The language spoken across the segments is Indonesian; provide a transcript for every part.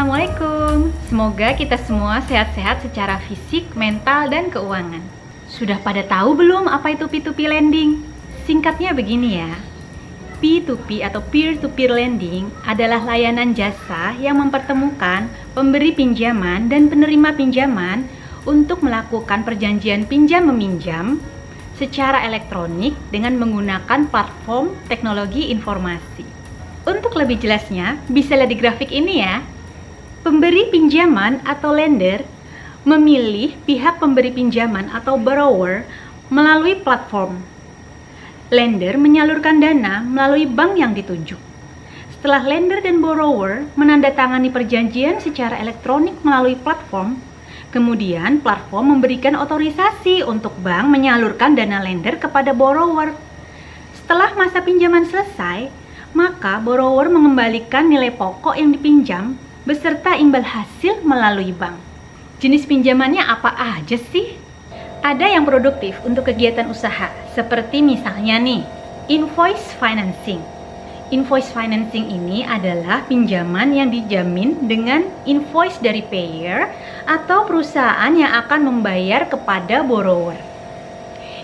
Assalamualaikum. Semoga kita semua sehat-sehat secara fisik, mental, dan keuangan. Sudah pada tahu belum apa itu P2P lending? Singkatnya begini ya. P2P atau peer-to-peer lending adalah layanan jasa yang mempertemukan pemberi pinjaman dan penerima pinjaman untuk melakukan perjanjian pinjam-meminjam secara elektronik dengan menggunakan platform teknologi informasi. Untuk lebih jelasnya, bisa lihat di grafik ini ya. Pemberi pinjaman atau lender memilih pihak pemberi pinjaman atau borrower melalui platform. Lender menyalurkan dana melalui bank yang ditunjuk. Setelah lender dan borrower menandatangani perjanjian secara elektronik melalui platform, kemudian platform memberikan otorisasi untuk bank menyalurkan dana lender kepada borrower. Setelah masa pinjaman selesai, maka borrower mengembalikan nilai pokok yang dipinjam beserta imbal hasil melalui bank. Jenis pinjamannya apa aja sih? Ada yang produktif untuk kegiatan usaha, seperti misalnya nih, invoice financing. Invoice financing ini adalah pinjaman yang dijamin dengan invoice dari payer atau perusahaan yang akan membayar kepada borrower.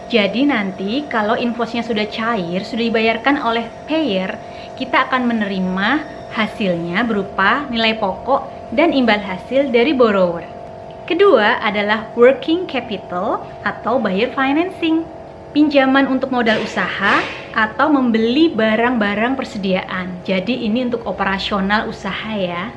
Jadi nanti kalau invoice-nya sudah cair, sudah dibayarkan oleh payer, kita akan menerima hasilnya berupa nilai pokok dan imbal hasil dari borrower. Kedua adalah working capital atau buyer financing. Pinjaman untuk modal usaha atau membeli barang-barang persediaan. Jadi ini untuk operasional usaha ya.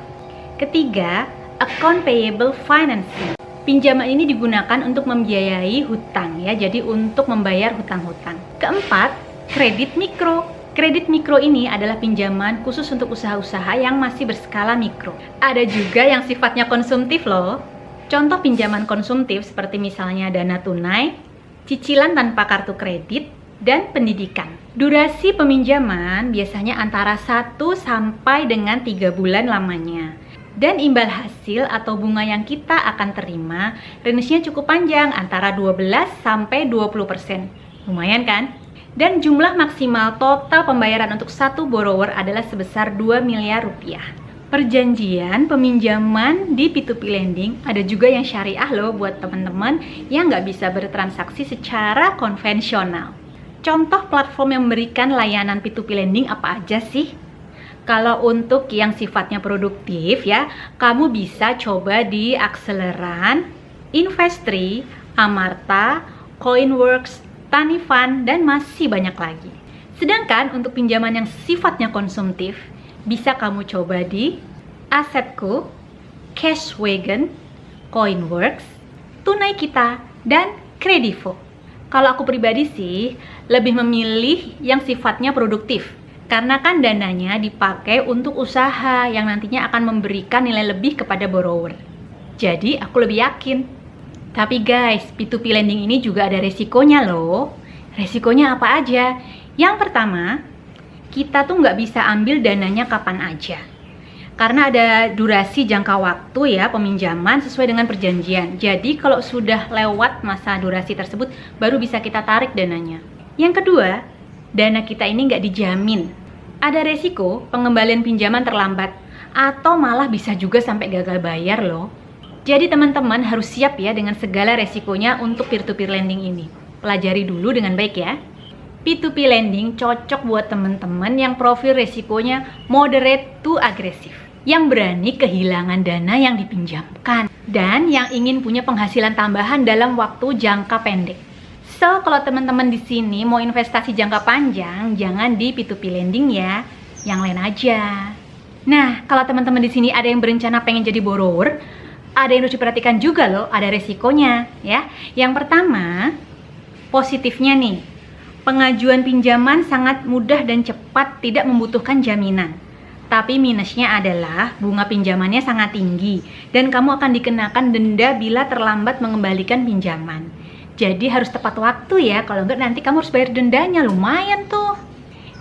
Ketiga, account payable financing. Pinjaman ini digunakan untuk membiayai hutang ya, jadi untuk membayar hutang-hutang. Keempat, kredit mikro. Kredit mikro ini adalah pinjaman khusus untuk usaha-usaha yang masih berskala mikro. Ada juga yang sifatnya konsumtif loh. Contoh pinjaman konsumtif seperti misalnya dana tunai, cicilan tanpa kartu kredit, dan pendidikan. Durasi peminjaman biasanya antara 1 sampai dengan 3 bulan lamanya. Dan imbal hasil atau bunga yang kita akan terima range-nya cukup panjang, antara 12 sampai 20%. Lumayan kan? Dan jumlah maksimal total pembayaran untuk satu borrower adalah sebesar 2 miliar rupiah. Perjanjian peminjaman di P2P lending ada juga yang syariah loh buat teman-teman yang nggak bisa bertransaksi secara konvensional. Contoh platform yang memberikan layanan P2P lending apa aja sih? Kalau untuk yang sifatnya produktif ya, kamu bisa coba di Acceleran, Investri, Amarta, Coinworks, Tanifan, dan masih banyak lagi. Sedangkan untuk pinjaman yang sifatnya konsumtif, bisa kamu coba di Asetku, Cashwagon, Coinworks, Tunai Kita, dan Kredivo. Kalau aku pribadi sih, lebih memilih yang sifatnya produktif. Karena kan dananya dipakai untuk usaha yang nantinya akan memberikan nilai lebih kepada borrower. Jadi aku lebih yakin. Tapi guys, P2P lending ini juga ada resikonya loh. Resikonya apa aja? Yang pertama, kita tuh nggak bisa ambil dananya kapan aja. Karena ada durasi jangka waktu ya peminjaman sesuai dengan perjanjian. Jadi kalau sudah lewat masa durasi tersebut, baru bisa kita tarik dananya. Yang kedua, dana kita ini nggak dijamin. Ada resiko pengembalian pinjaman terlambat, atau malah bisa juga sampai gagal bayar loh. Jadi teman-teman harus siap ya dengan segala resikonya untuk peer-to-peer lending ini. Pelajari dulu dengan baik ya. P2P lending cocok buat teman-teman yang profil resikonya moderate to agresif, yang berani kehilangan dana yang dipinjamkan, dan yang ingin punya penghasilan tambahan dalam waktu jangka pendek. So, kalau teman-teman di sini mau investasi jangka panjang, jangan di P2P lending ya, yang lain aja. Nah, kalau teman-teman di sini ada yang berencana pengen jadi borrower, ada yang harus diperhatikan juga loh, ada resikonya ya. Yang pertama, positifnya nih, pengajuan pinjaman sangat mudah dan cepat, tidak membutuhkan jaminan. Tapi minusnya adalah bunga pinjamannya sangat tinggi dan kamu akan dikenakan denda bila terlambat mengembalikan pinjaman. Jadi harus tepat waktu ya, kalau enggak nanti kamu harus bayar dendanya, lumayan tuh.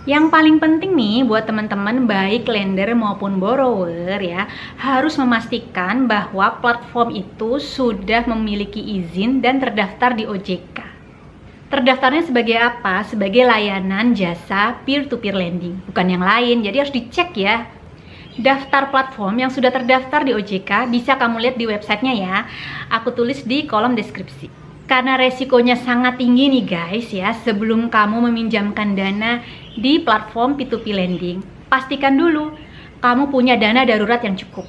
Yang paling penting nih buat teman-teman baik lender maupun borrower ya, harus memastikan bahwa platform itu sudah memiliki izin dan terdaftar di OJK. Terdaftarnya sebagai apa? Sebagai layanan jasa peer-to-peer lending, bukan yang lain, jadi harus dicek ya. Daftar platform yang sudah terdaftar di OJK bisa kamu lihat di websitenya ya. Aku tulis di kolom deskripsi. Karena resikonya sangat tinggi nih guys ya, sebelum kamu meminjamkan dana di platform P2P lending, pastikan dulu kamu punya dana darurat yang cukup.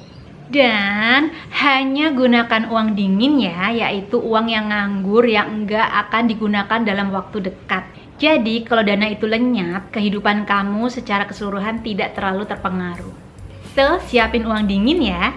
Dan hanya gunakan uang dingin ya, yaitu uang yang nganggur yang enggak akan digunakan dalam waktu dekat. Jadi kalau dana itu lenyap, kehidupan kamu secara keseluruhan tidak terlalu terpengaruh. So, siapin uang dingin ya.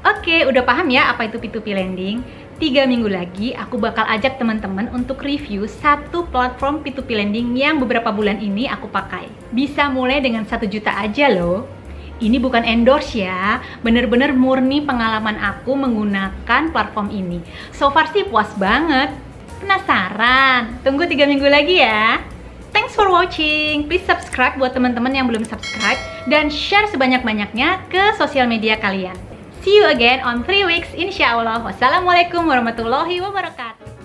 Oke, udah paham ya apa itu P2P lending? 3 minggu lagi aku bakal ajak teman-teman untuk review satu platform P2P lending yang beberapa bulan ini aku pakai. Bisa mulai dengan 1 juta aja loh. Ini bukan endorse ya, bener-bener murni pengalaman aku menggunakan platform ini. So far sih puas banget. Penasaran? Tunggu 3 minggu lagi ya. Thanks for watching. Please subscribe buat teman-teman yang belum subscribe dan share sebanyak-banyaknya ke sosial media kalian. See you again on 3 weeks, insya Allah. Wassalamualaikum warahmatullahi wabarakatuh.